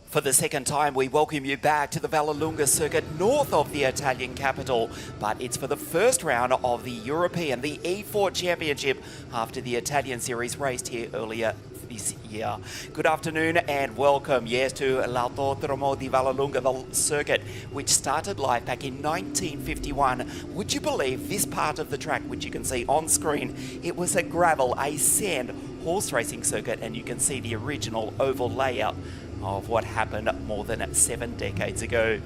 For the second time, we welcome you back to the Vallelunga circuit north of the Italian capital, but it's for the first round of the European, the E4 Championship, after the Italian series raced here earlier this year. Good afternoon and welcome, yes, to l'Autodromo di Vallelunga, the circuit, which started life back in 1951. Would you believe this part of the track, which you can see on screen, it was a gravel, a sand horse racing circuit, and you can see the original oval layout of what happened more than 7 decades ago.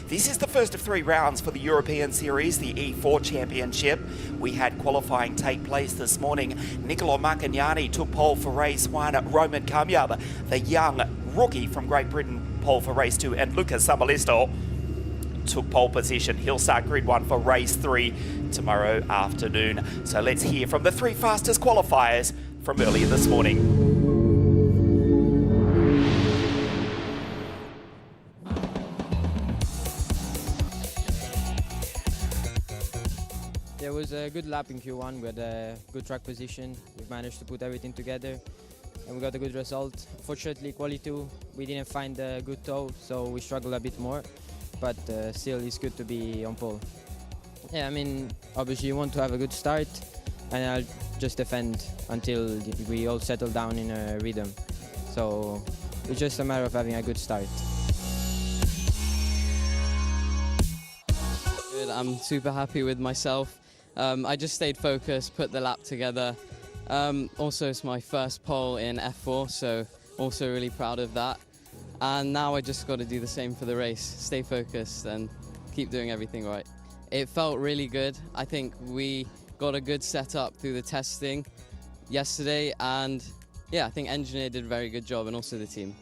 This is the first of 3 rounds for the European Series, the E4 Championship. We had qualifying take place this morning. Niccolo Marcagnani took pole for race 1, Roman Kamyab, the young rookie from Great Britain, pole for race 2, and Luca Samalisto took pole position. He'll start grid 1 for race 3 tomorrow afternoon. So let's hear from the 3 fastest qualifiers from earlier this morning. Yeah, it was a good lap in Q1. We had a good track position. We managed to put everything together and we got a good result. Unfortunately, quali 2, we didn't find a good toe, so we struggled a bit more, but still it's good to be on pole. Yeah, I mean, obviously you want to have a good start, and I'll just defend until we all settle down in a rhythm. So it's just a matter of having a good start. Good. I'm super happy with myself. I just stayed focused, put the lap together. Also, it's my first pole in F4, so also really proud of that. And now I just got to do the same for the race, stay focused and keep doing everything right. It felt really good. I think we got a good setup through the testing yesterday, and yeah, I think Engineer did a very good job, and also the team.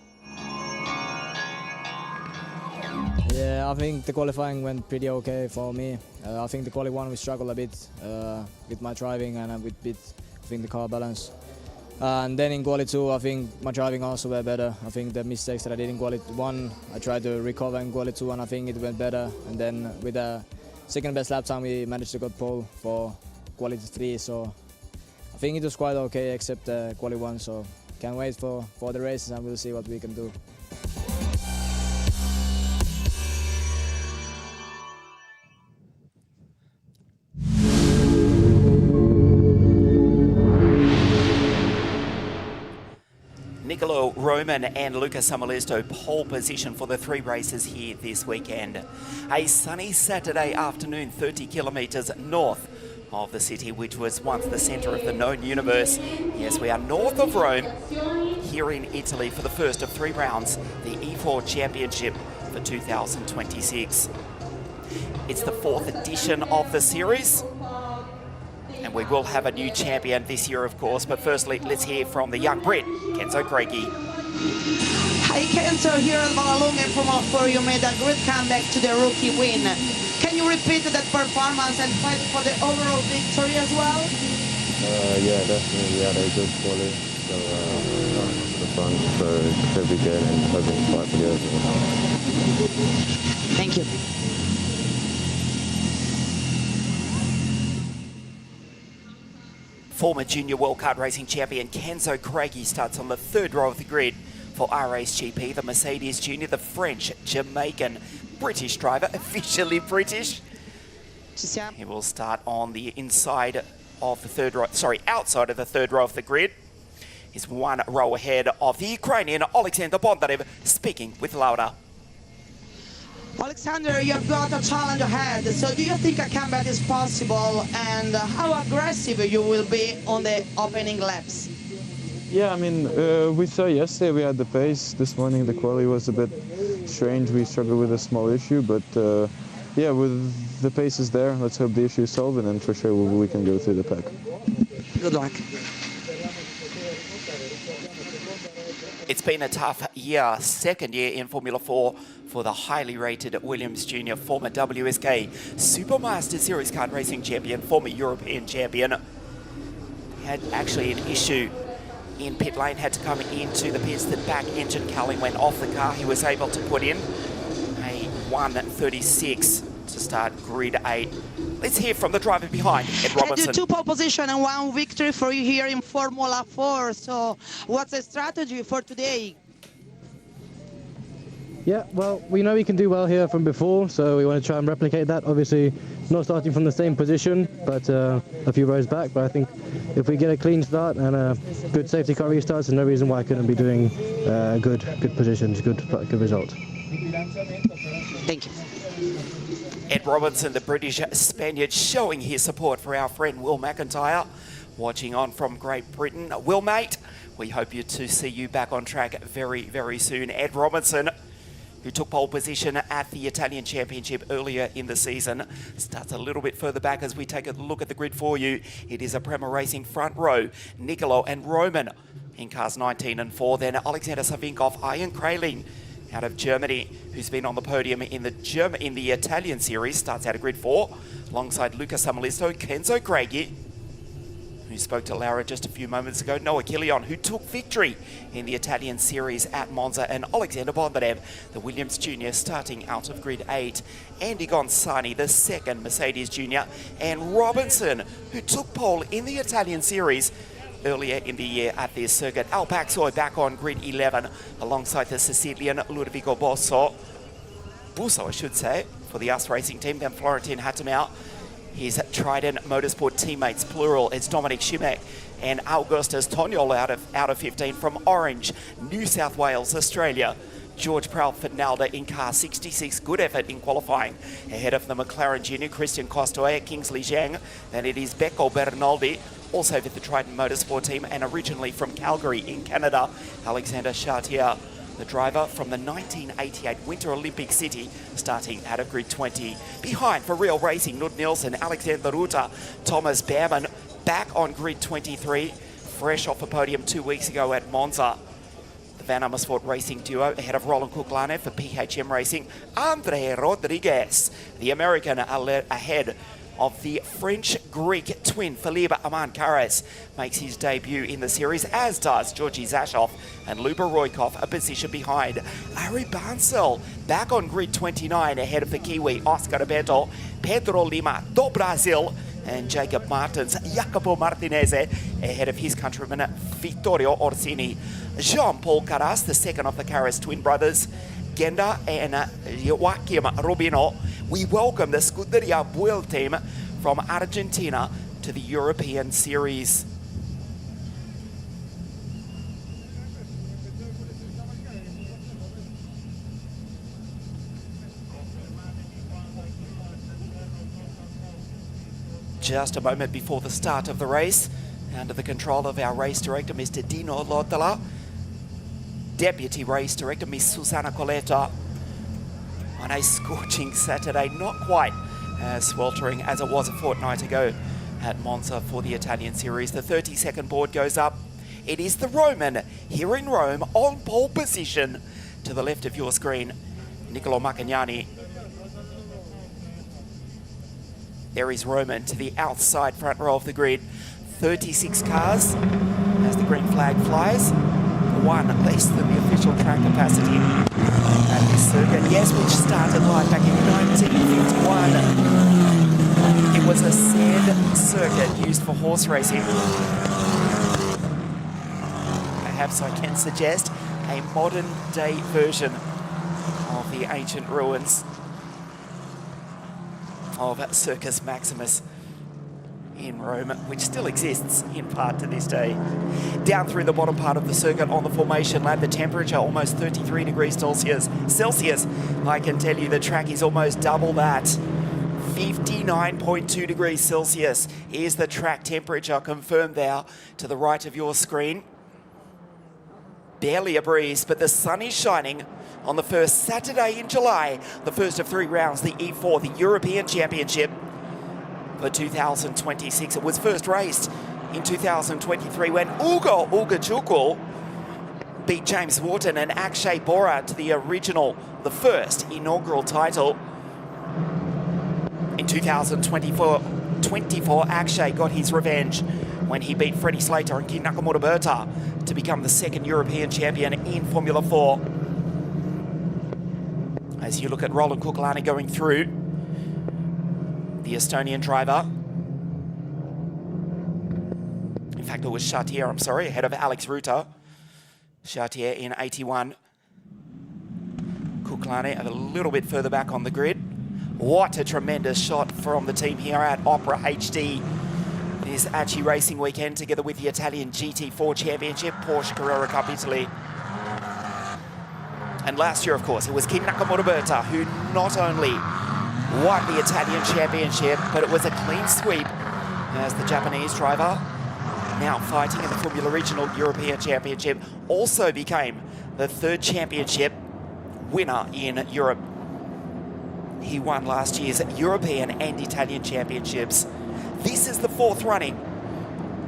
Yeah, I think the qualifying went pretty okay for me. I think the quali 1 we struggled a bit with my driving and with the car balance. And then in quali 2, I think my driving also were better. I think the mistakes that I did in quali 1, I tried to recover in quali 2, and I think it went better. And then with the second best lap time, we managed to get pole for quali 3. So I think it was quite okay, except quali 1. So can't wait for the races, and we'll see what we can do. Niccolo, Roman and Luca Samalisto pole position for the 3 races here this weekend. A sunny Saturday afternoon, 30 kilometres north of the city, which was once the centre of the known universe. Yes, we are north of Rome, here in Italy for the first of 3 rounds, the E4 Championship for 2026. It's the 4th edition of the series, and we will have a new champion this year, of course. But firstly, let's hear from the young Brit, Kenzo Craigie. Hi Kenzo, here at Vallelunga from F4, you made a great comeback to the rookie win. Can you repeat that performance and fight for the overall victory as well? Yeah, definitely. We had a good quality, so the fun for every game and hoping to fight for the overall. Thank you. Former Junior World Kart Racing champion Kenzo Craigie starts on the 3rd row of the grid for RACGP, the Mercedes Junior, the French, Jamaican, British driver, officially British. He will start on the inside of the 3rd row, outside of the 3rd row of the grid. He's 1 row ahead of the Ukrainian Alexander Bondarev, speaking with Laura. Alexander, you've got a challenge ahead, so do you think a comeback is possible, and how aggressive you will be on the opening laps? Yeah, I mean, we saw yesterday we had the pace. This morning the quality was a bit strange. We struggled with a small issue, but yeah, with the pace is there. Let's hope the issue is solved, and for sure we can go through the pack. Good luck. It's been a tough year, 2nd year in Formula 4 for the highly rated Williams Jr., former WSK Supermaster Series kart racing champion, former European champion. Had actually an issue in pit lane, had to come into the pits. The back engine cowling went off the car. He was able to put in a 1:36 to start grid 8. Let's hear from the driver behind, Ed Robinson. And 2 pole position and 1 victory for you here in Formula 4. So what's the strategy for today? Yeah, well, we know we can do well here from before, so we want to try and replicate that. Obviously, not starting from the same position, but a few rows back. But I think if we get a clean start and a good safety car restarts, there's no reason why I couldn't be doing good positions, good results. Thank you. Ed Robinson, the British Spaniard, showing his support for our friend Will McIntyre, watching on from Great Britain. Will, mate, we hope to see you back on track very, very soon. Ed Robinson, who took pole position at the Italian Championship earlier in the season, starts a little bit further back as we take a look at the grid for you. It is a Prema Racing front row. Nicolo and Roman in cars 19 and 4. Then Alexander Savinkov, Ian Kraling out of Germany, who's been on the podium in the Italian series, starts out of grid 4, alongside Luca Samalisto, Kenzo Craigie, who spoke to Laura just a few moments ago, Noah Kilian, who took victory in the Italian series at Monza, and Alexander Bondarev, the Williams Junior, starting out of grid 8. Andy Gonzani, the second Mercedes Junior, and Robinson, who took pole in the Italian series earlier in the year at this circuit. Al Paxoy back on grid 11, alongside the Sicilian Ludovico Busso, I should say, for the US Racing team. Then Florentin Hattemau, his Trident Motorsport teammates, plural, it's Dominic Shimek and Augustus Toniol out of 15 from Orange, New South Wales, Australia. George Prowl Fernalda in car 66, good effort in qualifying, ahead of the McLaren Junior, Christian Costoya, Kingsley Zhang. Then it is Becco Bernaldi, also with the Trident Motorsport team, and originally from Calgary in Canada, Alexander Chartier, the driver from the 1988 Winter Olympic City, starting out of grid 20. Behind for Real Racing, Nud Nielsen, Alexander Ruta, Thomas Behrman back on grid 23, fresh off a podium 2 weeks ago at Monza. The Van Amersfoort Racing duo ahead of Roland Kuklane for PHM Racing. Andre Rodriguez, the American, ahead of the French-Greek twin Philippe Aman Carres, makes his debut in the series, as does Georgi Zashov and Luba Roykov a position behind. Ari Bansel back on grid 29 ahead of the Kiwi Oscar Roberto, Pedro Lima do Brasil, and Jacob Martins, Jacopo Martinez ahead of his countryman Vittorio Orsini. Jean-Paul Carras, the second of the Carras twin brothers, Genda and Joaquim Rubino. We welcome the Scuderia Buell team from Argentina to the European Series. Just a moment before the start of the race, under the control of our race director, Mr. Dino Lottala, Deputy Race Director, Miss Susana Coletta, on a scorching Saturday, not quite as sweltering as it was a fortnight ago at Monza for the Italian Series. The 30-second board goes up. It is the Roman here in Rome on pole position to the left of your screen, Niccolo Maccagnani. There is Roman to the outside front row of the grid. 36 cars as the green flag flies. One less than the official track capacity at this circuit. Yes, which started live back in 1951. It was a sand circuit used for horse racing. Perhaps I can suggest a modern day version of the ancient ruins of Circus Maximus in Rome, which still exists in part to this day. Down through the bottom part of the circuit on the formation lap, the temperature almost 33 degrees Celsius. I can tell you the track is almost double that. 59.2 degrees Celsius is the track temperature, confirmed there to the right of your screen. Barely a breeze, but the sun is shining on the first Saturday in July, the first of 3 rounds, the E4, the European Championship for 2026. It was first raced in 2023 when Ugo Ugachukwu beat James Wharton and Akshay Bora to the first inaugural title. In 2024, Akshay got his revenge when he beat Freddie Slater and King Nakamura Berta to become the second European champion in Formula 4. As you look at Roland Kukulani going through, the Estonian driver. In fact, it was Chartier, I'm sorry, ahead of Alex Ruta. Chartier in 81. Buklane a little bit further back on the grid. What a tremendous shot from the team here at Opera HD this Acci Racing weekend, together with the Italian GT4 Championship, Porsche Carrera Cup Italy. And last year, of course, it was Kim Nakamura who not only won the Italian Championship, but it was a clean sweep as the Japanese driver, now fighting in the Formula Regional European Championship, also became the third championship winner in Europe. He won last year's European and Italian Championships. This is the fourth running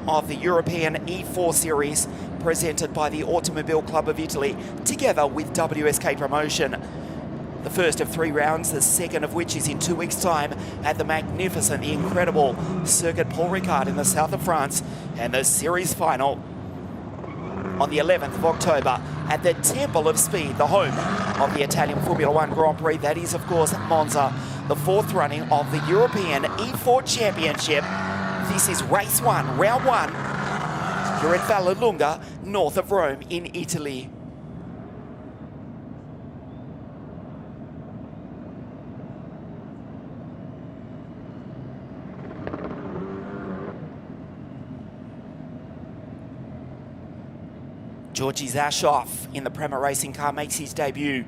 of the European E4 Series presented by the Automobile Club of Italy together with WSK Promotion. The first of 3 rounds, the second of which is in 2 weeks' time at the magnificent, the incredible Circuit Paul Ricard in the south of France, and the series final on the 11th of October at the Temple of Speed, the home of the Italian Formula One Grand Prix. That is, of course, Monza, the fourth running of the European E4 Championship. This is race 1, round 1, here at Vallelunga, north of Rome in Italy. Georgi Zashoff in the Prema racing car makes his debut.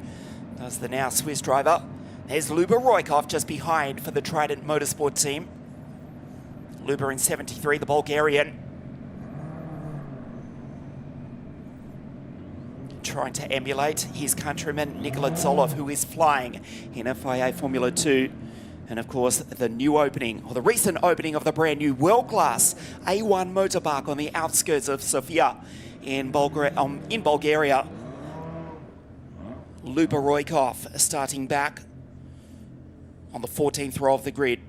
Does the now Swiss driver. There's Luba Roykov just behind for the Trident Motorsport team. Luba in 73, the Bulgarian. Trying to emulate his countryman Nikola Zolov, who is flying in FIA Formula 2. And of course, the new opening, or the recent opening of the brand new world-class A1 motor park on the outskirts of Sofia in Bulgaria. Luba Roykov starting back on the 14th row of the grid.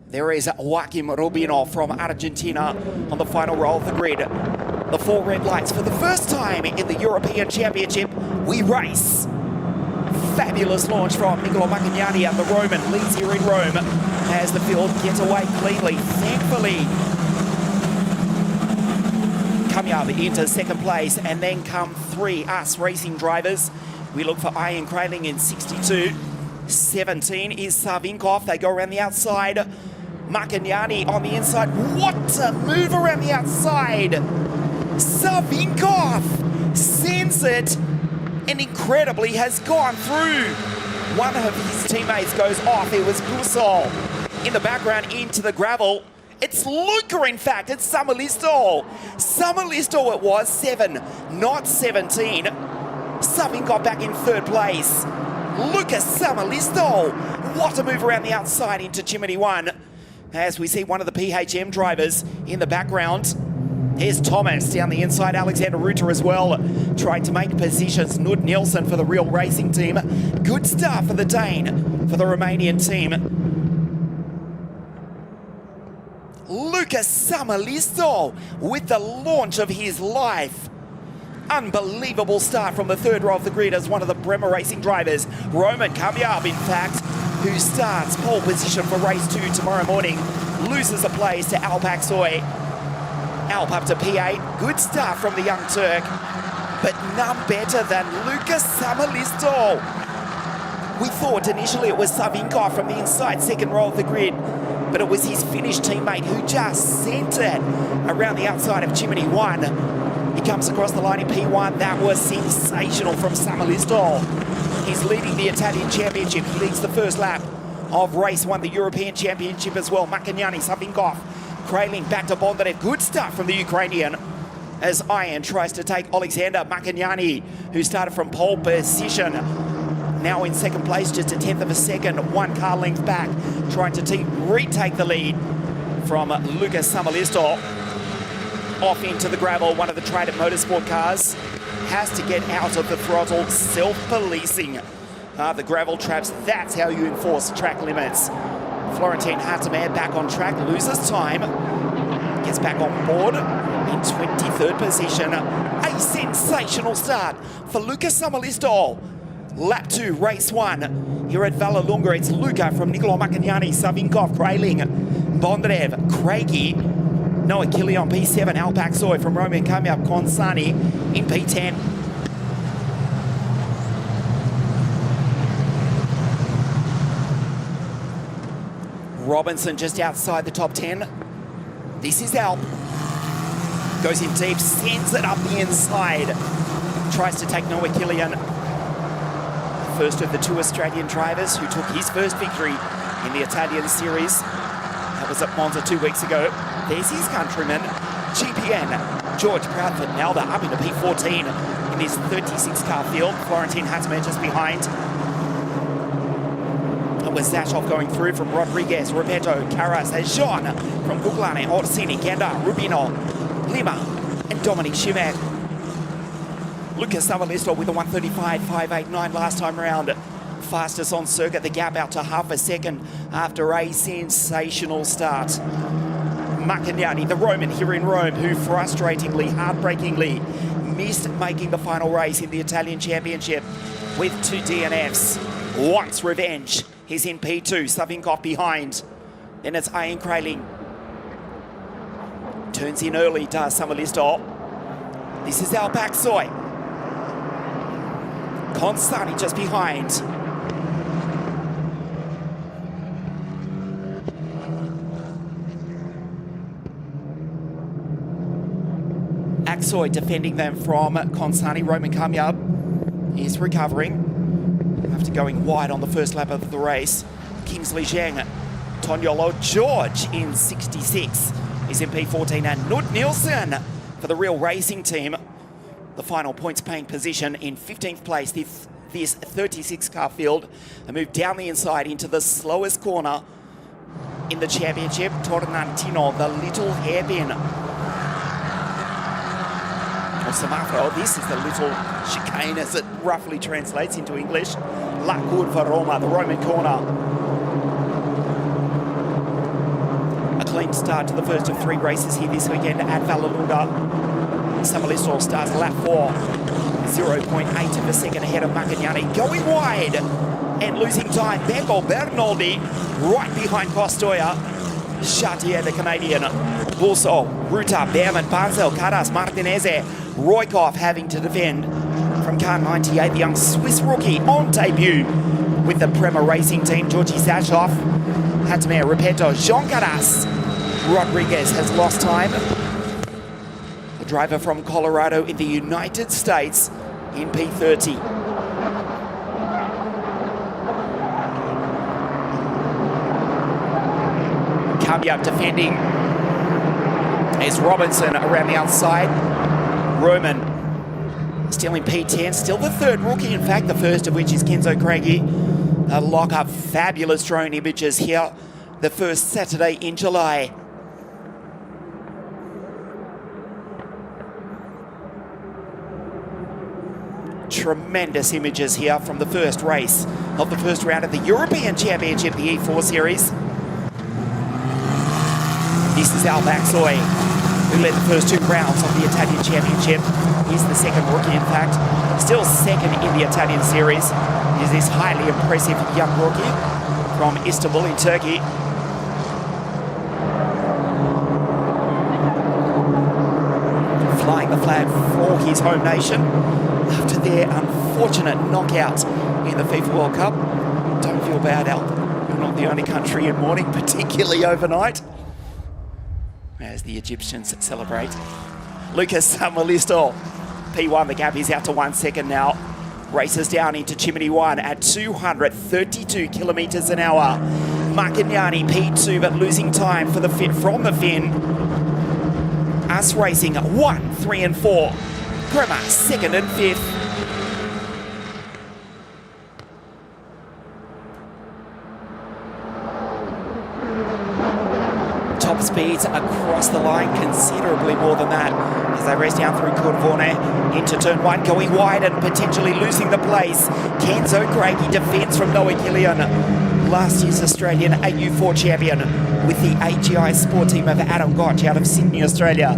There is Joaquim Rubino from Argentina on the final row of the grid. The 4 red lights for the first time in the European Championship. We race. Fabulous launch from Niccolo Maccagnani at the Roman. Leads here in Rome as the field gets away cleanly. Thankfully, coming up into second place, and then come 3 US racing drivers. We look for Ian Kraling in 62. 17 is Savinkov. They go around the outside. Maccagnani on the inside. What a move around the outside. Savinkov sends it, and incredibly has gone through. One of his teammates goes off. It was Busol in the background into the gravel. It's Luca, in fact. It's Samalisto. Samalisto it was, 7, not 17. Savinkov back in 3rd place. Lucas Samalisto. What a move around the outside into Chimney 1. As we see one of the PHM drivers in the background. Here's Thomas down the inside. Alexander Ruter as well, trying to make positions. Nud Nielsen for the Real Racing team. Good start for the Dane, for the Romanian team. Lucas Samalisto with the launch of his life. Unbelievable start from the 3rd row of the grid as one of the Bremer Racing drivers. Roman Kamyab, in fact, who starts pole position for race 2 tomorrow morning, loses a place to Alp Aksoy. Alp up to P8. Good start from the young Turk, but none better than Lucas Samalisto. We thought initially it was Savinkov from the inside 2nd row of the grid, but it was his Finnish teammate who just sent it around the outside of Chimney 1. He comes across the line in P1. That was sensational from Samalisto. He's leading the Italian Championship. He leads the first lap of race 1, the European Championship as well. Maccagnani, Savinkov, Kraling back to Bondarev. Good start from the Ukrainian as Ian tries to take Alexander Maccagnani, who started from pole position. Now in 2nd place, just a 10th of a second, 1 car length back, trying to retake the lead from Lucas Samalisto. Off into the gravel, one of the Trident Motorsport cars has to get out of the throttle, self-policing the gravel traps. That's how you enforce track limits. Florentin Hatamer back on track, loses time, gets back on board in 23rd position. A sensational start for Lucas Samalisto. Lap 2, race 1. Here at Vallelunga, it's Luca from Niccolo Maccagnani, Savinkov, Kraling, Bondarev, Craigie, Noah Killion, P7, Alp Aksoy from Roman Kamyab, Konsani in P10. Robinson just outside the top 10. This is Alp. Goes in deep, sends it up the inside. Tries to take Noah Killian. First of the two Australian drivers who took his first victory in the Italian series. That was at Monza 2 weeks ago. There's his countryman, GPN, George Proudfoot, now they're up into P14 in his 36 car field. Florentin Hattemer just behind. It was Zashov going through from Rodriguez, Repetto, Caras, Jean from Guglane, Orsini, Genda, Rubino, Lima, and Dominic Shimek. Lucas Savalisto with a 1:35.589 last time around. Fastest on circuit, the gap out to half a second after a sensational start. Maccagnani, the Roman here in Rome, who frustratingly, heartbreakingly missed making the final race in the Italian Championship with 2 DNFs. Wants revenge. He's in P2, Savinkov behind. Then it's Ian Kraling. Turns in early, does Samalisto. This is Al Baksoy. Consani just behind. Aksoy defending them from Consani. Roman Kamyab is recovering after going wide on the first lap of the race. Kingsley Zheng, Tonyolo George in 66 is in P14, and Knut Nielsen for the Real Racing Team. The final points paying position in 15th place. This 36 car field. They move down the inside into the slowest corner in the championship. Tornantino, the little hairpin. Or Samafro, this is the little chicane as it roughly translates into English. La Curva Roma, the Roman corner. A clean start to the first of 3 races here this weekend at Vallelunga. Samalisto starts lap 4, 0.8 of a second ahead of Maccagnani, going wide and losing time. Beko Bernoldi right behind Costoya. Chartier, the Canadian. Bulso, Ruta, Behrman, Barzel, Caras, Martineze, Roykov having to defend from car 98, the young Swiss rookie on debut with the Prema Racing Team. Georgi Zashov, Hattemer, Repetto, Jean Caras. Rodriguez has lost time. The driver from Colorado in the United States in P30. Kamyab defending as Robinson around the outside. Roman still in P10, still the third rookie, in fact, the first of which is Kenzo Craigie. A lock-up, fabulous drone images here, the first Saturday in July. Tremendous images here from the first race of the first round of the European Championship, the E4 Series. This is Al Baksoy, who led the first 2 rounds of the Italian Championship. He's the second rookie, in fact. Still second in the Italian Series. He's this highly impressive young rookie from Istanbul in Turkey. Flying the flag for his home nation after their unfortunate knockout in the FIFA World Cup. Don't feel bad, Al. You're not the only country in mourning, particularly overnight, as the Egyptians celebrate. Lucas Samalisto, P1, the gap is out to 1 second now. Races down into Chimney 1 at 232 kilometers an hour. Maccagnani, P2, but losing time for the from the Finn. Us Racing 1, 3 and 4. Prema 2nd and 5th. Top speeds across the line, considerably more than that, as they race down through Corvone into turn 1, going wide and potentially losing the place. Kenzo Craigie defends from Noah Killian, last year's Australian AU4 champion with the AGI Sport Team of Adam Gotch out of Sydney, Australia.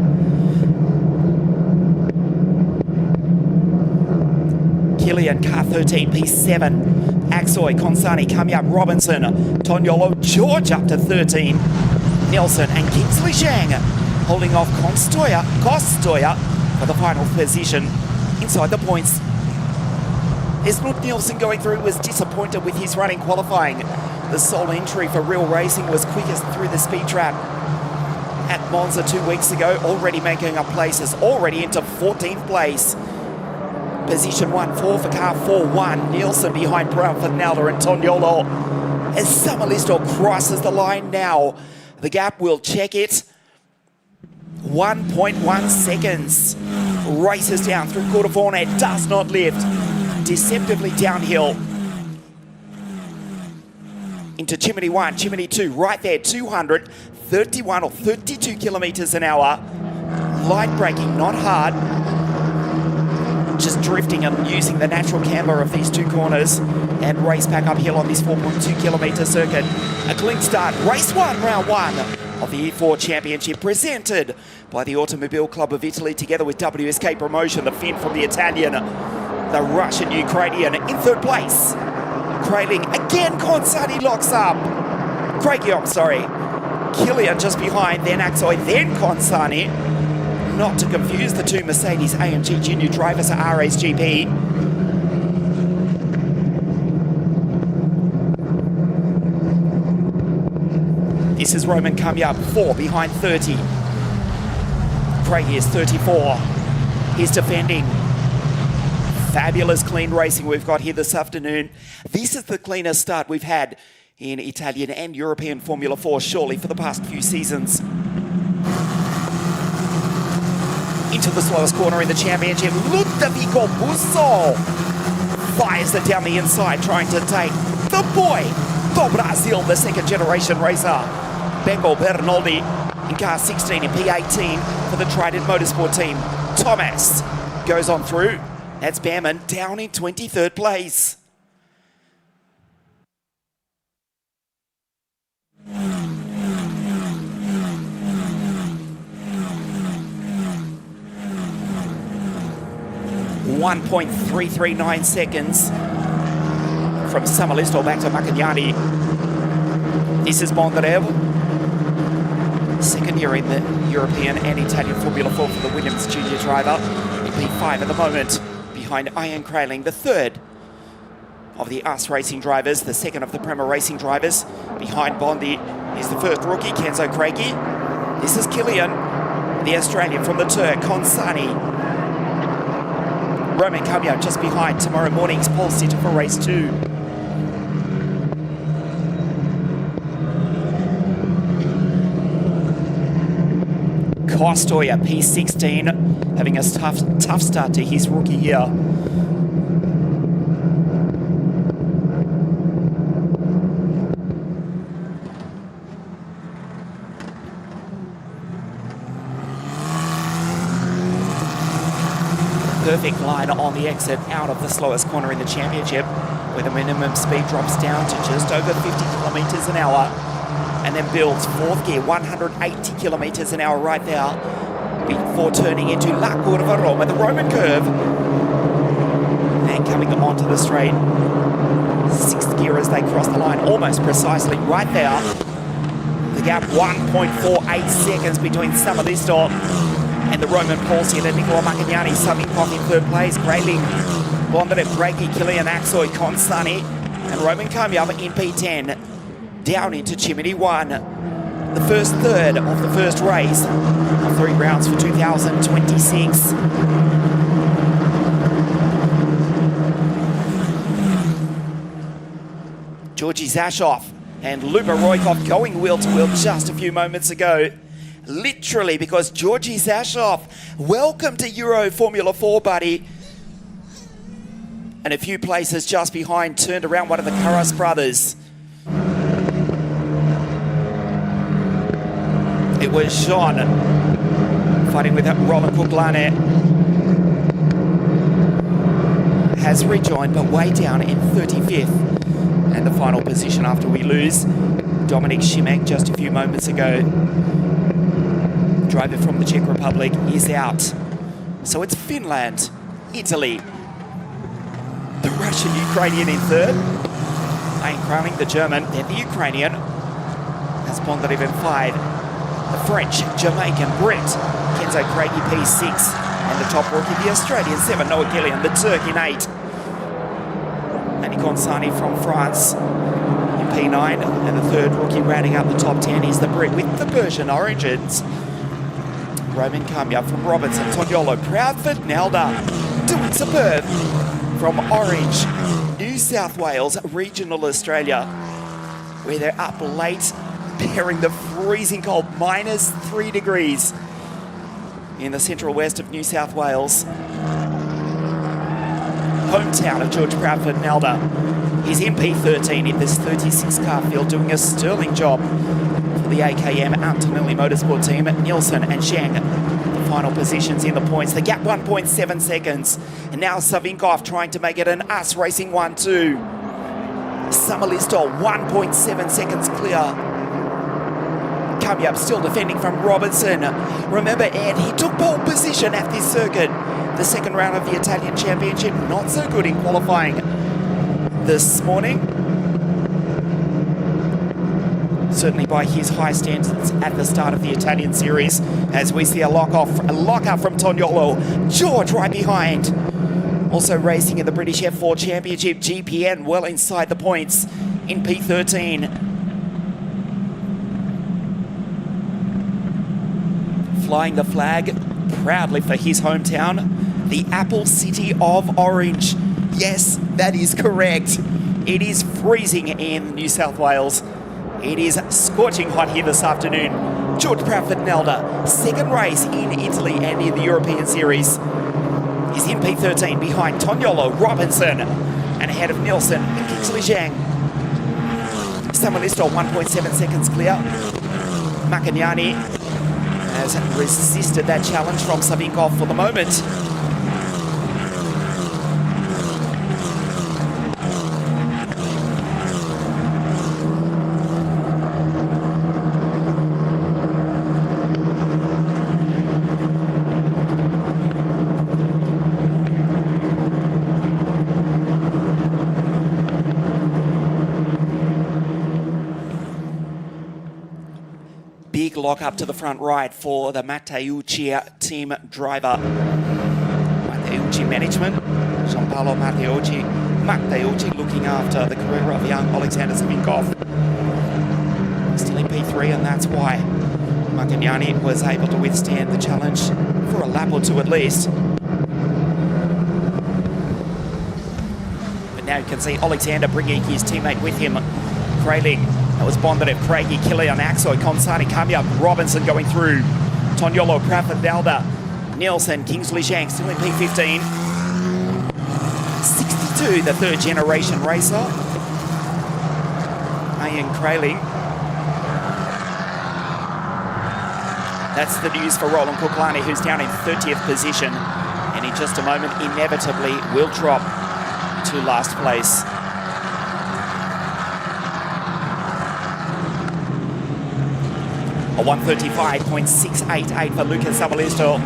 Killian, car 13, P7. Aksoy, Consani, Kamyab, Robinson, Tonyolo, George up to 13. Nelson and Kingsley Zhang holding off Costoya for the final position inside the points. Knut Nielsen going through was disappointed with his running qualifying. the sole entry for Real Racing was quickest through the speed trap at Monza 2 weeks ago, already making up places, already into 14th place. Position 1-4 for car 4-1. Nielsen behind Brown, Fernalda and Tognolo. As Samalisto crosses the line now, the gap will check it. 1.1 seconds. Races down through Cordoforne, does not lift. Deceptively downhill. Into Chimney 1, Chimney 2, right there, 231 or 32 kilometers an hour. Light braking, not hard. Just drifting and using the natural camber of these two corners and race back uphill on this 4.2 kilometer circuit. A clean start, race 1, round 1 of the E4 Championship, presented by the Automobile Club of Italy together with WSK Promotion, the Finn from the Italian, the Russian Ukrainian in third place. Krailing again, Consani locks up. Craigie, I'm sorry. Killian just behind, then Aksoy, then Consani. Not to confuse the two Mercedes AMG Junior drivers at RSGP. This is Roman Kamyab, 4 behind 30. Craigie is 34. He's defending. Fabulous clean racing we've got here this afternoon. This is the cleanest start we've had in Italian and European Formula 4, surely, for the past few seasons. Into the slowest corner in the championship. Ludovico Busso fires it down the inside, trying to take the boy do Brasil, the second generation racer. Bengo Bernoldi in car 16 in P18 for the Trident Motorsport team. Thomas goes on through. That's Behrman down in 23rd place. .339 seconds from Samalisto back to Maccagnani. This is Bondarev, second year in the European and Italian Formula 4 for the Williams junior driver. In P5 at the moment, behind Ian Krailing, the third of the US racing drivers, the second of the Prema racing drivers. Behind Bondi is the first rookie, Kenzo Craigie. This is Killian, the Australian from the Turk, Consani. Roman Kamyab just behind tomorrow morning's pole sitter for race 2. Costoya, P16, having a tough start to his rookie year. Perfect line on the exit out of the slowest corner in the championship, where the minimum speed drops down to just over 50 kilometers an hour and then builds fourth gear, 180 kilometers an hour right there before turning into La Curva Roma, the Roman curve, and coming onto the straight. Sixth gear as they cross the line, almost precisely right there. The gap 1.48 seconds between Samalisto and the Roman pole sitter, Nicola Maccagnani, Savinkov in third place. Grayling, Bondarev, Bragi, Killian Aksoy, Consani, and Roman Kamyab in P10. Down into Chimney 1. The first third of the first race of 3 rounds for 2026. Georgi Zashov and Luba Roykov going wheel to wheel just a few moments ago. Literally, because Georgi Zashov, welcome to Euro Formula 4, buddy. And a few places just behind, turned around one of the Karas brothers. It was Jean fighting with Roland Kuklane. Has rejoined, but way down in 35th. And the final position after we lose Dominik Šimek just a few moments ago. Driver from the Czech Republic is out. So it's Finland, Italy, the Russian Ukrainian in third. Ian Krailing, the German, then the Ukrainian. That's Bondarev in 5. The French, Jamaican, Brit, Kenzo Craigie P6. And the top rookie, the Australian 7, Noah Gillian, the Turk in 8. Manny Consani from France in P9, and the third rookie rounding up the top 10 is the Brit with the Persian origins. Roman Kamya from Robertson, Toniolo, Proudford, Nelda, doing superb from Orange, New South Wales, regional Australia, where they're up late, bearing the freezing cold, -3 degrees in the central west of New South Wales. Hometown of George Proudford, Nelda. He's MP13 in this 36 car field, doing a sterling job for the AKM Antonelli Motorsport team. Nielsen and Zhang, the final positions in the points. The gap 1.7 seconds. And now Savinkov trying to make it an us racing 1-2. Samalisto 1.7 seconds clear. Coming up, still defending from Robertson. Remember, Ed, he took pole position at this circuit. The second round of the Italian Championship, not so good in qualifying this morning. Certainly by his high standards at the start of the Italian series, as we see a lock-up from Toniolo. George right behind. Also racing in the British F4 Championship, GPN well inside the points in P13. Flying the flag proudly for his hometown, the Apple City of Orange. Yes, that is correct. It is freezing in New South Wales. It is scorching hot here this afternoon. George Proudford Nelda, second race in Italy and in the European Series. He's in P13 behind Toniolo, Robinson, and ahead of Nielsen and Kingsley Zhang. Samalisto 1.7 seconds clear. Macagnani has resisted that challenge from Savinkov for the moment. Big lock up to the front right for the Matteucci team driver. Matteucci management, Gianpaolo Matteucci looking after the career of young Alexander Savinkov. Still in P3, and that's why Macagnani was able to withstand the challenge for a lap or two at least. But now you can see Alexander bringing his teammate with him, Krayling. That was Bondarev, Craigie, Killian, Axoy, Consani, Kamya, Robinson going through. Toniolo, Proudford, Nelda, Nielsen, Kingsley Zhang still in P15. 62, the third generation racer. Ian Krayling. That's the news for Roland Kuklani, who's down in 30th position. And in just a moment, inevitably will drop to last place. A 1:35.688 for Luca Samalisto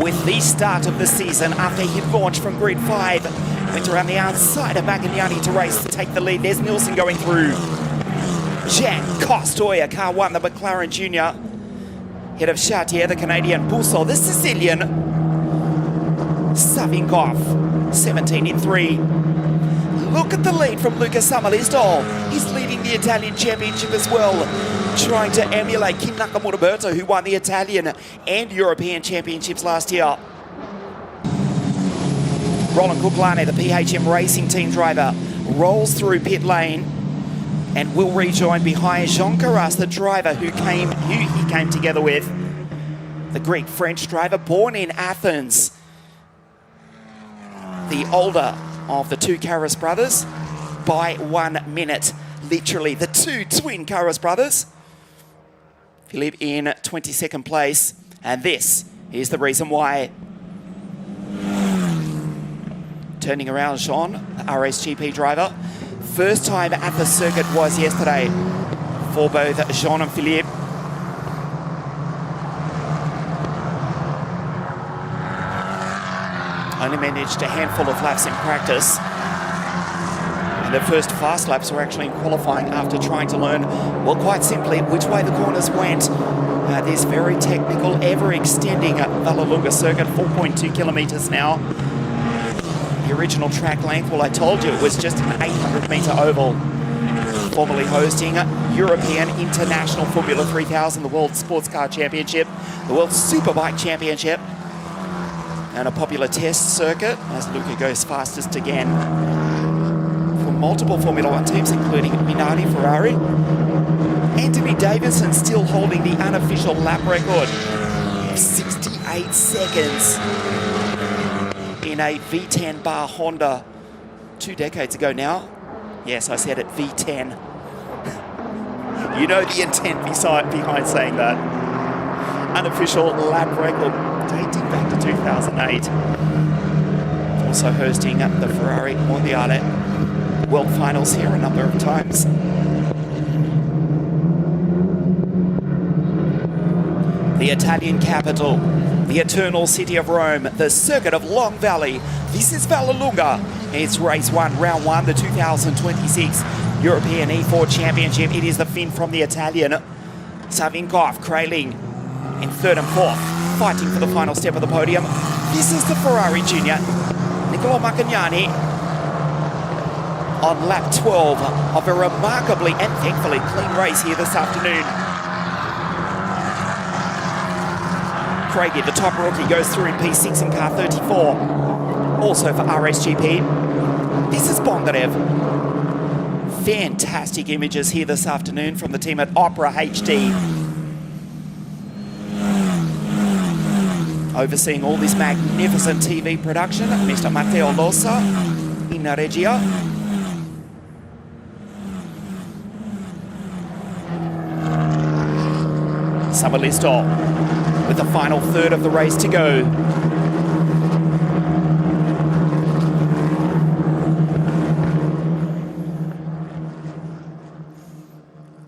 with the start of the season after he launched from grid 5. Went around the outside of Macagnani to race to take the lead. There's Nielsen going through. Jack Costoya, car 1, the McLaren Junior. Head of Chartier, the Canadian. Busso, the Sicilian. Savinkov, 17 in 3. Look at the lead from Luca Samalisto. He's leading the Italian Championship as well, trying to emulate Kim Nakamura-Berto, who won the Italian and European Championships last year. Roland Kuklani, the PHM Racing Team driver, rolls through pit lane and will rejoin behind Jean Carras, the driver who he came together with. The Greek-French driver born in Athens. The older of the two Carras brothers by 1 minute. Literally, the two twin Carras brothers. Philippe in 22nd place, and this is the reason why. Turning around Jean, the RSGP driver. First time at the circuit was yesterday for both Jean and Philippe. Only managed a handful of laps in practice. And the first fast laps were actually in qualifying after trying to learn, well, quite simply, which way the corners went. This very technical, ever-extending Vallelunga circuit, 4.2 kilometres now. The original track length, well, I told you it was just an 800-metre oval. formerly hosting European International Formula 3000, the World Sports Car Championship, the World Superbike Championship, and a popular test circuit as Luca goes fastest again for multiple Formula One teams, including Minardi, Ferrari. Anthony Davidson still holding the unofficial lap record of 68 seconds in a V10 bar Honda 2 decades ago now. Yes, I said it, V10. You know the intent behind saying that. Unofficial lap record dating back to 2008. Also hosting the Ferrari Mondiale World Finals here a number of times. The Italian capital, the eternal city of Rome, the circuit of Long Valley. This is Vallelunga. It's race 1, round 1, the 2026 European E4 Championship. It is the Finn from the Italian. Savinkov, Kraling in 3rd and 4th, fighting for the final step of the podium. This is the Ferrari Junior, Nicola Marcagnani, on lap 12 of a remarkably and thankfully clean race here this afternoon. Craigie, the top rookie, goes through in P6 in car 34. Also for RSGP, this is Bondarev. Fantastic images here this afternoon from the team at Opera HD. Overseeing all this magnificent TV production, Mr. Matteo Losa in Regia. Samalisto with the final third of the race to go.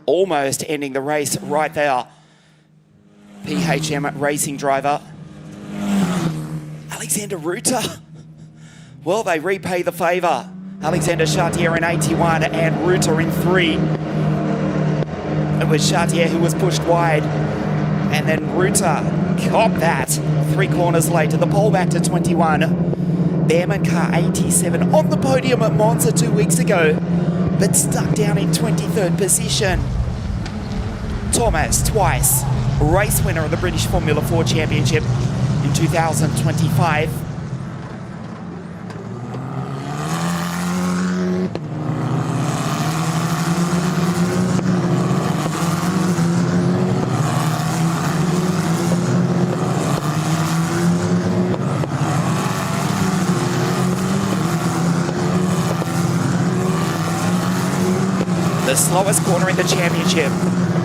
Almost ending the race right there. PHM racing driver Alexander Ruta. Well, they repay the favour. Alexander Chartier in 81 and Ruta in 3. It was Chartier who was pushed wide. And then Ruta copped that 3 corners later. The pole back to 21. Behrman car 87 on the podium at Monza 2 weeks ago, but stuck down in 23rd position. Thomas, twice race winner of the British Formula 4 Championship in 2025. The slowest corner in the championship,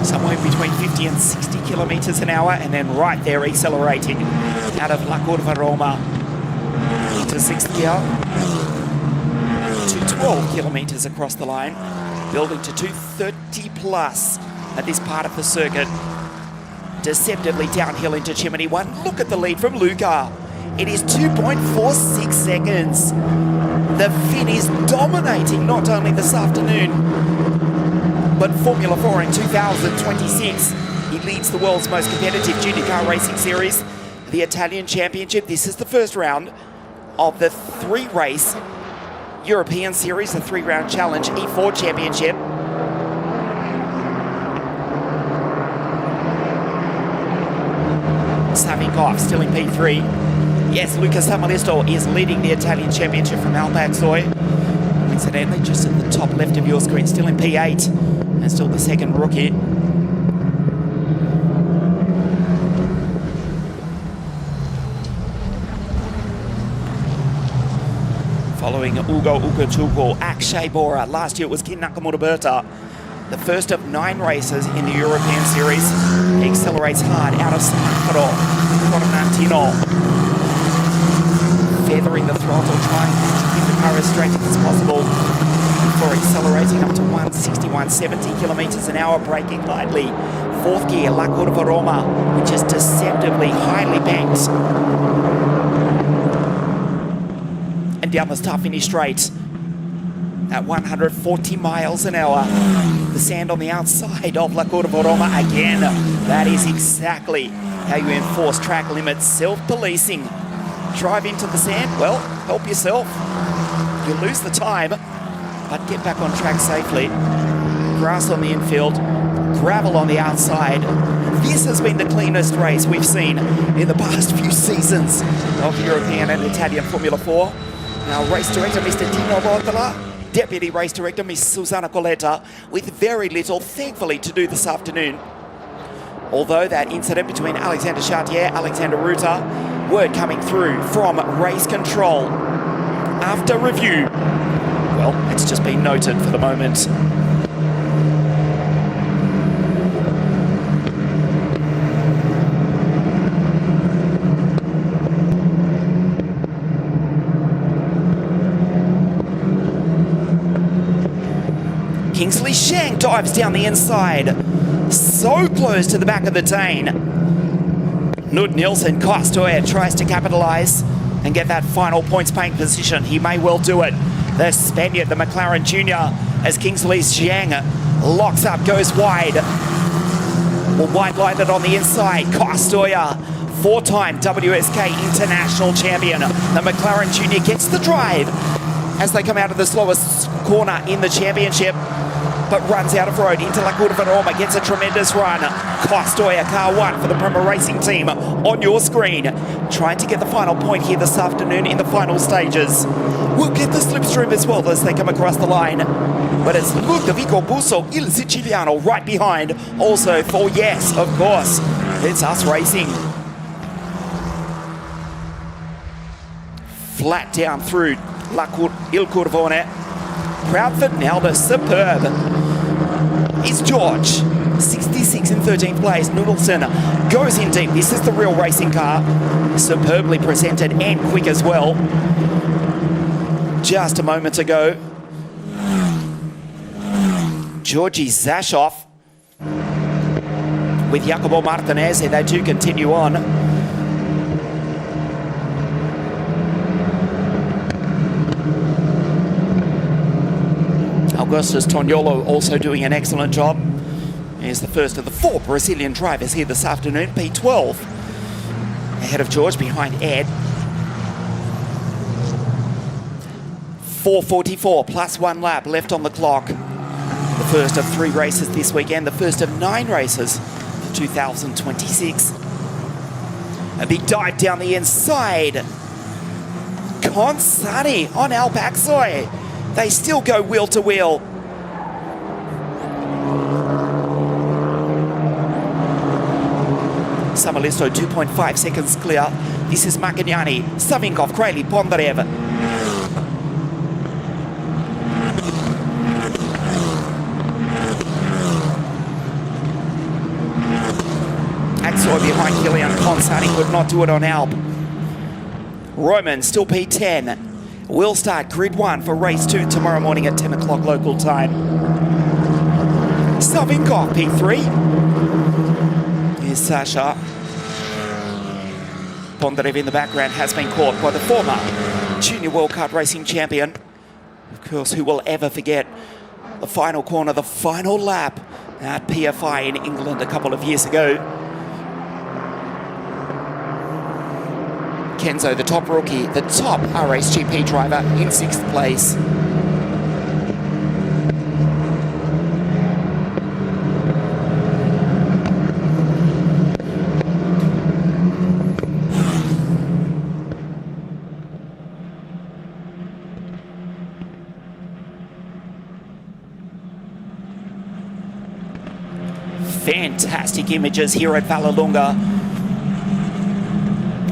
somewhere between 50 and 60 kilometers an hour, and then right there accelerating out of La Curva Roma to 6th gear to 12 kilometers across the line, building to 230 plus at this part of the circuit. Deceptively downhill into Chimney 1. Look at the lead from Luca. It is 2.46 seconds. The Finn is dominating not only this afternoon, but Formula 4 in 2026. He leads the world's most competitive junior car racing series, the Italian Championship. This is the first round of the 3-race European Series, the 3-round challenge E4 Championship. Savinkov still in P3. Yes, Luca Samalisto is leading the Italian Championship from Alpaxoy. Incidentally, just at the top left of your screen, still in P8. And still the second rookie. Following Ugo Ugochukwu, Akshay Bora. Last year it was Kin Nakamura-Berta. The first of 9 races in the European Series. He accelerates hard out of Samacaro. Coronantino. Feathering the throttle, trying to keep the car as straight as possible before accelerating up to 160, 170 kilometers an hour, braking lightly. 4th gear, La Curva Roma, which is deceptively highly banked. And down the start finish straight at 140 miles an hour. The sand on the outside of La Curva Roma again. That is exactly how you enforce track limits, self-policing. Drive into the sand, well, help yourself. You lose the time, but get back on track safely. grass on the infield, gravel on the outside. This has been the cleanest race we've seen in the past few seasons of European and Italian Formula 4. Now, race director Mr. Dino Rotola, deputy race director Miss Susanna Coletta, with very little, thankfully, to do this afternoon. Although that incident between Alexander Chartier, Alexander Ruta, word coming through from race control. After review, well, it's just been noted for the moment. Kingsley Shang dives down the inside, so close to the back of the Dane. Knud Nielsen Kostoya tries to capitalise and get that final points paying position. He may well do it. The Spaniard, the McLaren Junior, as Kingsley Shang locks up, goes wide. Well, wide-lined on the inside. Kostoya, four-time WSK International Champion. The McLaren Junior gets the drive as they come out of the slowest corner in the championship, but runs out of road into La Curva Roma, gets a tremendous run. Kostoya, car one for the Prema Racing team on your screen. Trying to get the final point here this afternoon in the final stages. We'll get the slipstream as well as they come across the line. But it's Ludovico Busso, Il Siciliano, right behind. Also for, yes, of course, it's Us Racing. Flat down through Il Curvone. Proudford Nelda, superb. Is George, 66 in 13th place. Noodleson goes in deep. This is the real racing car. Superbly presented and quick as well. Just a moment ago, Georgi Zashoff with Jacopo Martinez. They do continue on. Augustus Tognolo also doing an excellent job. He's the first of the four Brazilian drivers here this afternoon, P12. Ahead of George, behind Ed. 4:44 plus 1 lap left on the clock. The first of 3 races this weekend, the first of 9 races for 2026. A big dive down the inside. Consani on Al Paxoy. They still go wheel to wheel. Samalisto 2.5 seconds clear. This is Magnani, Savinkov, Crayley, Pondarev. Axoy behind Kilian. Consani could not do it on Alp. Roman still P10. We'll start grid 1 for race 2 tomorrow morning at 10 o'clock local time. Savinkov, P3. Here's Sasha. Pondarev in the background has been caught by the former Junior World Cup Racing Champion. Of course, who will ever forget the final corner, the final lap at PFI in England a couple of years ago. Kenzo, the top rookie, the top RSGP driver in 6th place. Fantastic images here at Vallelunga.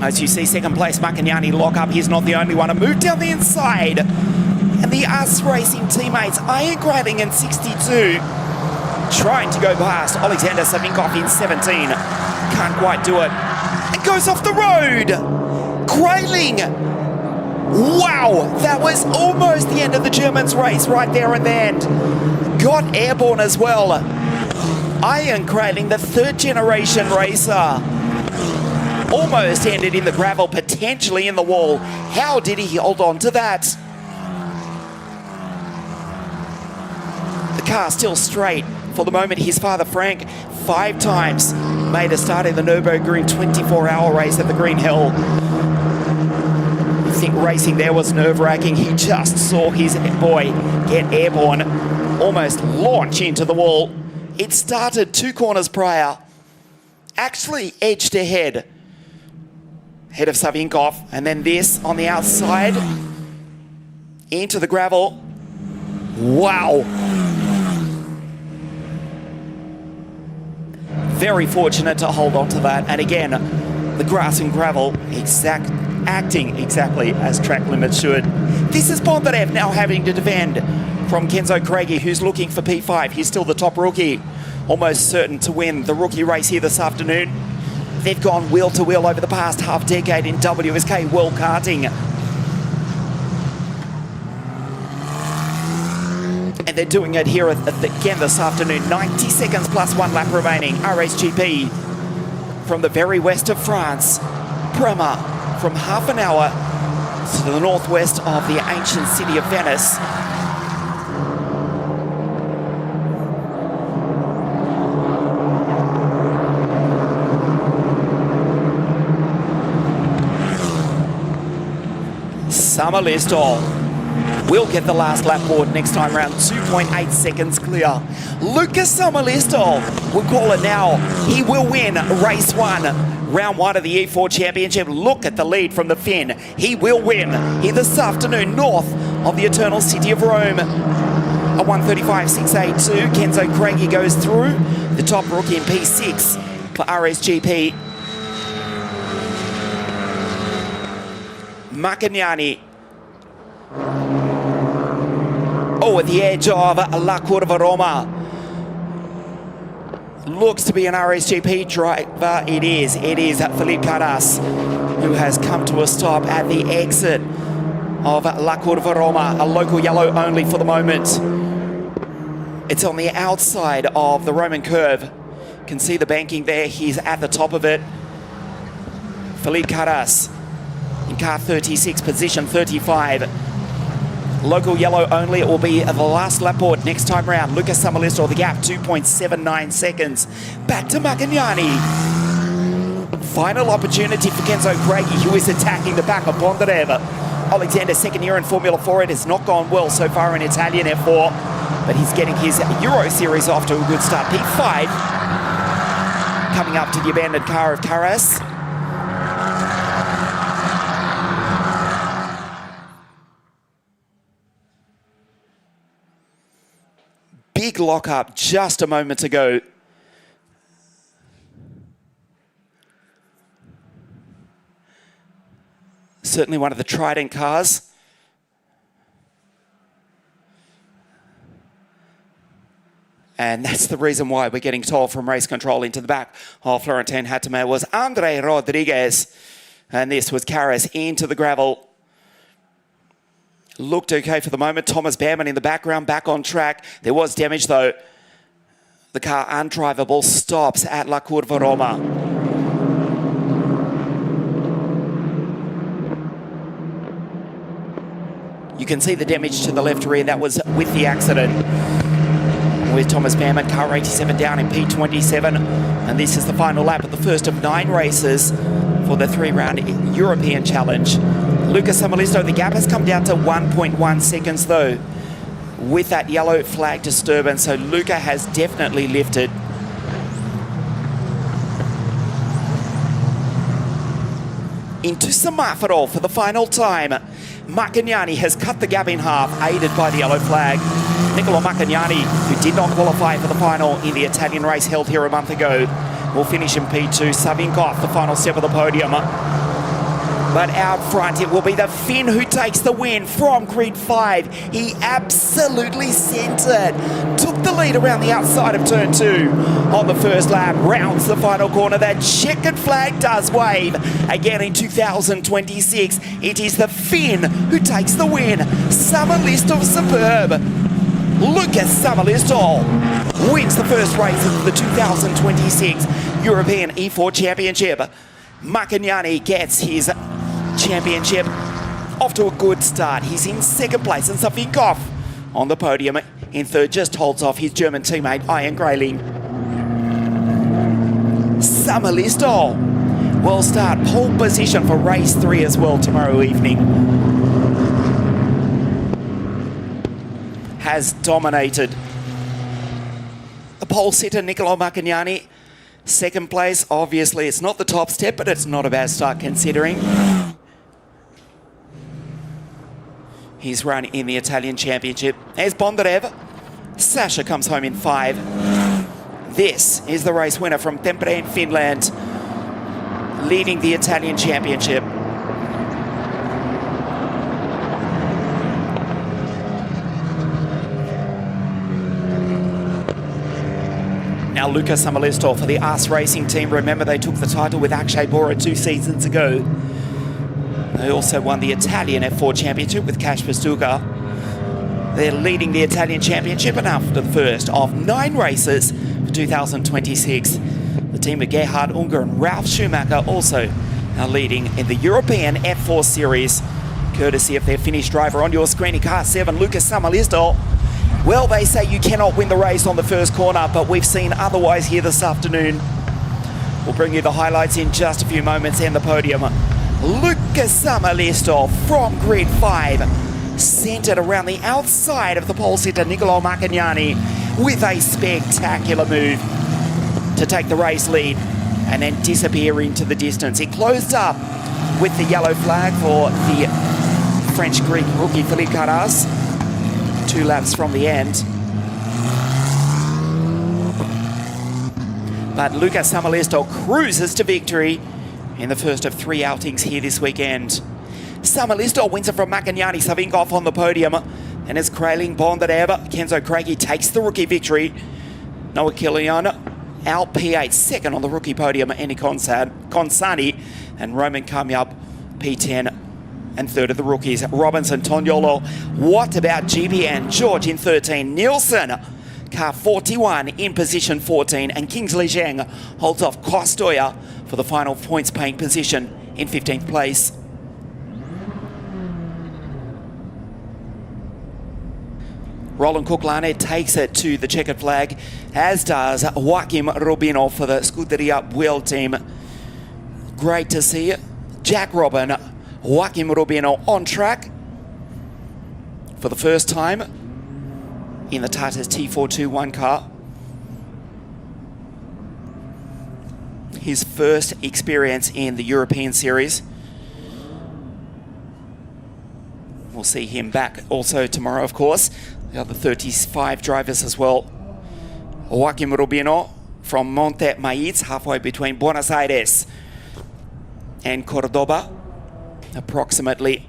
As you see, 2nd place, Macagnani lock up. He's not the only one. A move down the inside. And the Us Racing teammates, Ian Grayling in 62. Trying to go past Alexander Savinkov in 17. Can't quite do it. And goes off the road. Grayling. Wow, that was almost the end of the Germans' race right there and then. Got airborne as well. Ian Grayling, the 3rd generation racer. Almost ended in the gravel, potentially in the wall. How did he hold on to that? The car still straight. For the moment, his father Frank, 5 times made a start in the Nürburgring 24-hour race at the Green Hill. I think racing there was nerve-wracking. He just saw his boy get airborne. almost launch into the wall. It started 2 corners prior, actually edged ahead of Savinkov, and then this on the outside into the gravel. Wow. Very fortunate to hold on to that. And again, the grass and gravel acting exactly as track limits should. This is Bondarev now having to defend from Kenzo Craigie, who's looking for P5. He's still the top rookie, almost certain to win the rookie race here this afternoon. They've gone wheel to wheel over the past half decade in WSK World Karting. And they're doing it here again this afternoon. 90 seconds plus 1 lap remaining. RSGP from the very west of France. Prema from half an hour to the northwest of the ancient city of Venice. Summer Listall will get the last lap board next time round. 2.8 seconds clear. Lucas Summer Listall, we'll call it now. He will win race 1, round 1 of the E4 Championship. Look at the lead from the Finn. He will win here this afternoon north of the eternal city of Rome. A 1:35.682. Kenzo Craigie goes through. The top rookie in P6 for RSGP. Macagnani. Oh, at the edge of La Curva Roma. Looks to be an RSGP driver. It is Felipe Caras, who has come to a stop at the exit of La Curva Roma. A local yellow only for the moment. It's on the outside of the Roman curve. You can see the banking there. He's at the top of it. Felipe Caras in car 36, position 35. Local yellow only. It will be the last lap board next time round. Lucas Summer Listall, the gap 2.79 seconds. Back to Macagnani. Final opportunity for Kenzo Craigie, who is attacking the back of Bondarev. Alexander, second year in Formula 4. It has not gone well so far in Italian F4, but he's getting his Euro Series off to a good start. P5 coming up to the abandoned car of Caras. Big lock-up just a moment ago. Certainly one of the Trident cars. And that's the reason why we're getting told from race control into the back of Florentin Hattemer was Andre Rodriguez. And this was Caras into the gravel. Looked okay for the moment. Thomas Behrman in the background, back on track. There was damage though. The car undrivable, stops at La Curva Roma. You can see the damage to the left rear. That was with the accident. With Thomas Behrman, car 87 down in P27. And this is the final lap of the first of 9 races for the 3-round European Challenge. Lucas Summer Listall, the gap has come down to 1.1 seconds though, with that yellow flag disturbance. So Luca has definitely lifted. Into Samafaro for the final time. Macagnani has cut the gap in half, aided by the yellow flag. Nicola Macagnani, who did not qualify for the final in the Italian race held here a month ago, will finish in P2. Savinkov, the final step of the podium. But out front, it will be the Finn who takes the win from grid 5. He absolutely sent it. Took the lead around the outside of turn 2 on the first lap. Rounds the final corner. That checkered flag does wave. Again in 2026, it is the Finn who takes the win. Summer Listall superb. Lucas Summer Listall wins the first race of the 2026 European E4 Championship. Macagnani gets his championship off to a good start. He's in second place, and Savinkov on the podium in third, just holds off his German teammate Ian Grayling. Summer Listall will start pole position for race 3 as well tomorrow evening. Has dominated pole sitter Niccolo Maccagnani. Second place, obviously it's not the top step, but it's not a bad start considering his run in the Italian Championship. There's Bondarev. Sasha comes home in 5. This is the race winner from Tampere in Finland, leading the Italian Championship. Now Luca Samalisto for the AS Racing team. Remember, they took the title with Akshay Bora 2 seasons ago. They also won the Italian F4 Championship with Cash Pastuca. They're leading the Italian Championship, and after the first of 9 races for 2026, the team of Gerhard Unger and Ralf Schumacher also are leading in the European F4 Series, courtesy of their Finnish driver on your screen in car 7, Luca Samalisto. Well, they say you cannot win the race on the first corner, but we've seen otherwise here this afternoon. We'll bring you the highlights in just a few moments and the podium. Luca Samalisto from grid 5, centered around the outside of the pole sitter Niccolo Maccagnani with a spectacular move to take the race lead and then disappear into the distance. It closed up with the yellow flag for the French-Greek rookie Philippe Carras. 2 laps from the end. But Luca Samalisto cruises to victory in the first of 3 outings here this weekend. Samalisto wins it from Maccagnani, Savinkov on the podium, and as Kraling, Bondarev, Kenzo Craigie takes the rookie victory. Noah Kilian out P8, second on the rookie podium, Andy Consani, and Roman Kamyab P10. And third of the rookies, Robinson, Toniolo. What about GBN? George in 13. Nielsen, car 41 in position 14. And Kingsley Zheng holds off Kostoya for the final points paying position in 15th place. Roland Kuklane takes it to the checkered flag, as does Joaquim Rubino for the Scuderia Buell team. Great to see Jack Robin, Joaquim Rubino on track for the first time in the Tata's T421 car. His first experience in the European Series. We'll see him back also tomorrow, of course. The other 35 drivers as well. Joaquim Rubino from Monte Maiz, halfway between Buenos Aires and Cordoba, approximately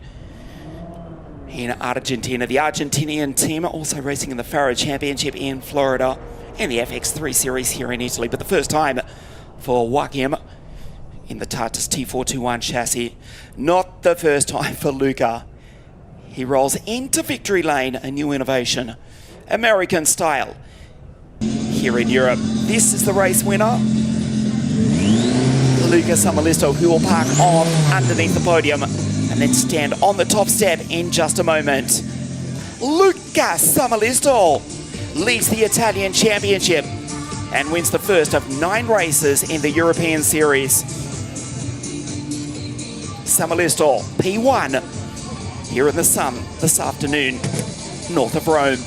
in Argentina. The Argentinian team also racing in the Faro Championship in Florida and the FX3 Series here in Italy, but the first time for Joaquim in the Tata's T421 chassis. Not the first time for Luca. He rolls into victory lane, a new innovation, American style, here in Europe. This is the race winner, Luca Samalisto, who will park on underneath the podium and then stand on the top step in just a moment. Luca Samalisto leads the Italian Championship and wins the first of 9 races in the European Series. Samalisto, P1, here in the sun this afternoon, north of Rome.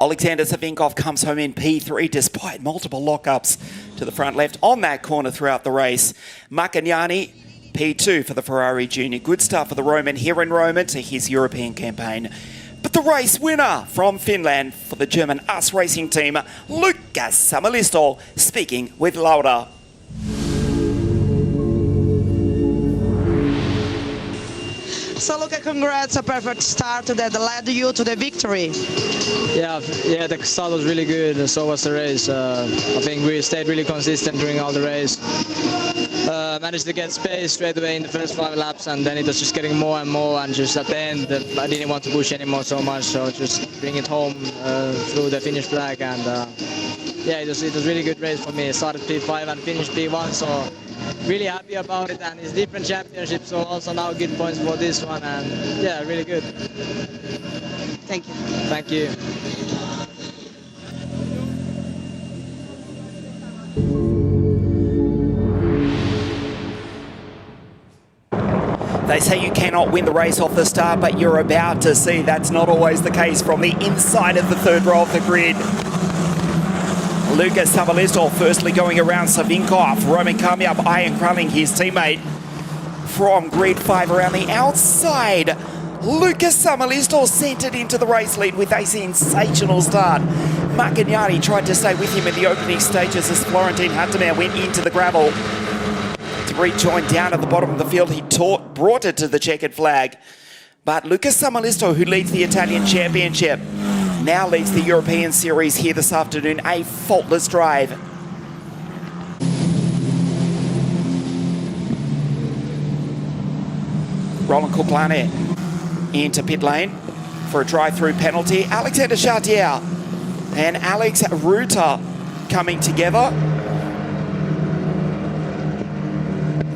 Alexander Savinkov comes home in P3 despite multiple lockups to the front left on that corner throughout the race. Maccagnani, P2 for the Ferrari Junior. Good start for the Roman here in Rome to his European campaign. But the race winner from Finland for the German AS Racing team, Luca Samalisto, speaking with Laura. So Luca, congrats, a perfect start that led you to the victory. Yeah, the start was really good, and so was the race. I think we stayed really consistent during all the race. Managed to get space straight away in the first 5 laps, and then it was just getting more and more, and just at the end I didn't want to push anymore so much, so just bring it home through the finish flag, and yeah, it was really good race for me. I started P5 and finished P1, so really happy about it, and it's different championships, so also now good points for this one, and yeah, really good. Thank you. Thank you. They say you cannot win the race off the start, but you're about to see that's not always the case from the inside of the third row of the grid. Luka Sabalistov firstly going around Savinkov. Roman Kamyab iron-crulling his teammate from grid 5 around the outside. Luka Sabalistov sent it into the race lead with a sensational start. Marcagnani tried to stay with him in the opening stages as Florentin Hattemer went into the gravel. To rejoin down at the bottom of the field, he brought it to the checkered flag. But Luka Sabalistov, who leads the Italian Championship, now leads the European Series here this afternoon, a faultless drive. Roland Coquelin into pit lane for a drive-through penalty. Alexander Chartier and Alex Ruta coming together.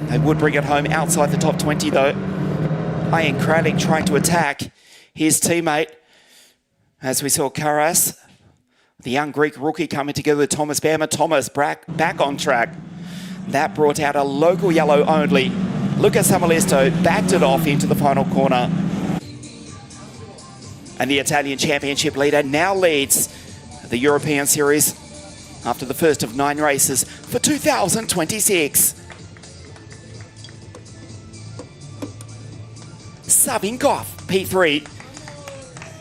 They would bring it home outside the top 20 though. Ian Kraling trying to attack his teammate. As we saw Karas, the young Greek rookie, coming together with Thomas Behrman. Thomas back on track. That brought out a local yellow only. Luka Sabalistov backed it off into the final corner. And the Italian Championship leader now leads the European Series after the first of 9 races for 2026. Savinkov, P3.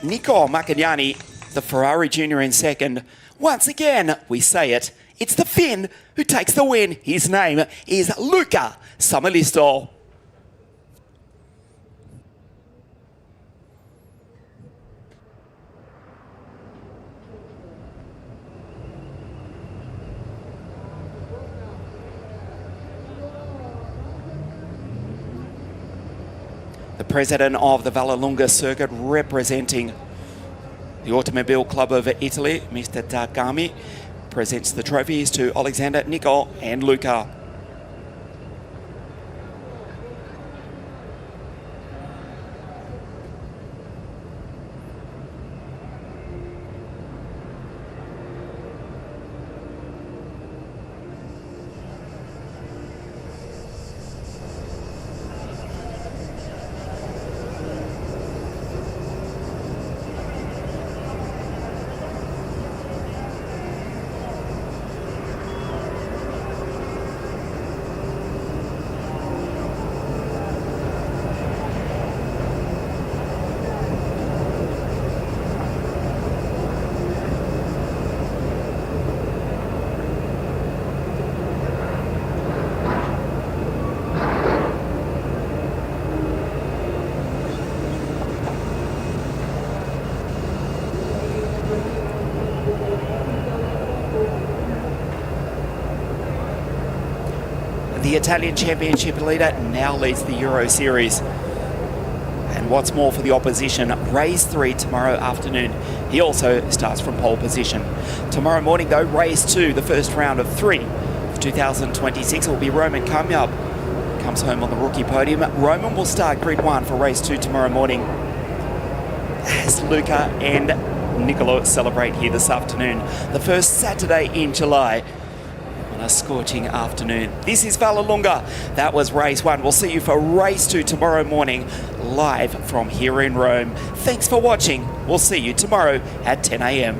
Nico Marcagnani, the Ferrari Junior in second. Once again, we say it, it's the Finn who takes the win. His name is Luka Sabalistov. The president of the Vallelunga circuit, representing the Automobile Club of Italy, Mr. Takami, presents the trophies to Alexander, Nico and Luka. The Italian Championship leader now leads the Euro Series. And what's more for the opposition, race 3 tomorrow afternoon. He also starts from pole position. Tomorrow morning though, race 2, the first round of 3 of 2026 will be Roman Kamyab. Comes home on the rookie podium. Roman will start grid 1 for race 2 tomorrow morning, as Luka and Nicolo celebrate here this afternoon. The first Saturday in July. A scorching afternoon. This is Vallelunga. That was race 1. We'll see you for race 2 tomorrow morning, live from here in Rome. Thanks for watching. We'll see you tomorrow at 10 a.m.